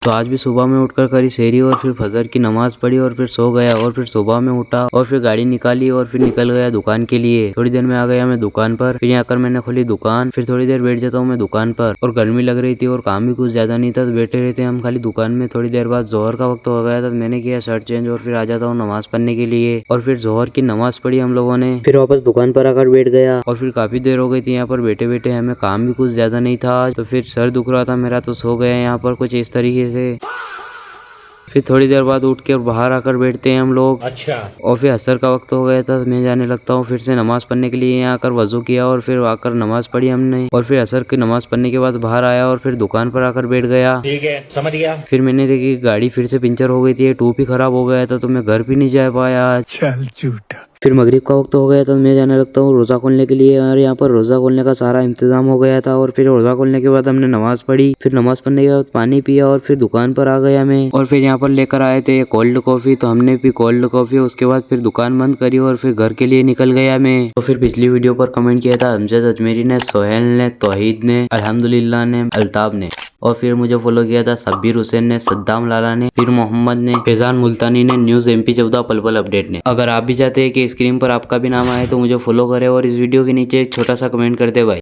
तो आज भी सुबह में उठकर करी सेहरी और फिर फजर की नमाज पढ़ी और फिर सो गया और फिर सुबह में उठा और फिर गाड़ी निकाली और फिर निकल गया दुकान के लिए। थोड़ी देर में आ गया मैं दुकान पर, फिर यहाँ कर मैंने खोली दुकान। फिर थोड़ी देर बैठ जाता हूँ मैं दुकान पर और गर्मी लग रही थी और काम भी कुछ ज्यादा नहीं था, तो बैठे रहते हम खाली दुकान में। थोड़ी देर बाद जोहर का वक्त हो गया था, मैंने किया शर्ट चेंज और फिर आ जाता हूँ नमाज पढ़ने के लिए। और फिर जोहर की नमाज पढ़ी हम लोगों ने, फिर वापस दुकान पर आकर बैठ गया और फिर काफी देर हो गई थी यहाँ पर बैठे बैठे, हमें काम भी कुछ ज्यादा नहीं था आज, तो फिर सर दुख रहा था मेरा, तो सो गया यहाँ पर कुछ इस तरीके से। फिर थोड़ी देर बाद उठ के और बाहर आकर बैठते हैं हम लोग। अच्छा। और फिर असर का वक्त हो गया था, मैं जाने लगता हूँ फिर से नमाज पढ़ने के लिए। यहाँ आकर वजू किया और फिर आकर नमाज पढ़ी हमने और फिर असर की नमाज पढ़ने के बाद बाहर आया और फिर दुकान पर आकर बैठ गया। ठीक है, समझ गया। फिर मैंने देखी गाड़ी फिर से पंचर हो गई थी, ट्यूब भी खराब हो गया था, तो मैं घर भी नहीं जा पाया आज। चल झूठा। फिर मगरिब का वक्त हो गया था, मैं जाने लगता हूँ रोजा खोलने के लिए और यहाँ पर रोजा खोलने का सारा इंतजाम हो गया था। और फिर रोजा खोलने के बाद हमने नमाज पढ़ी, फिर नमाज पढ़ने के बाद पानी पिया और फिर दुकान पर आ गया मैं। और फिर यहाँ पर लेकर आए थे कोल्ड कॉफी, तो हमने पी कोल्ड कॉफी। उसके बाद फिर दुकान बंद करी और फिर घर के लिए निकल गया मैं। तो फिर पिछली वीडियो पर कमेंट किया था अमजद अजमेरी ने, सोहेल ने, तौहीद ने, अल्हम्दुलिल्लाह ने, अल्ताफ ने। और फिर मुझे फॉलो किया था शब्बीर हुसैन ने, सद्दाम लाला ने, फिर मोहम्मद ने, फैजान मुल्तानी ने, न्यूज MP 14 पल पल अपडेट ने। अगर आप भी चाहते हैं कि स्क्रीन पर आपका भी नाम आए तो मुझे फॉलो करें और इस वीडियो के नीचे एक छोटा सा कमेंट कर दे भाई।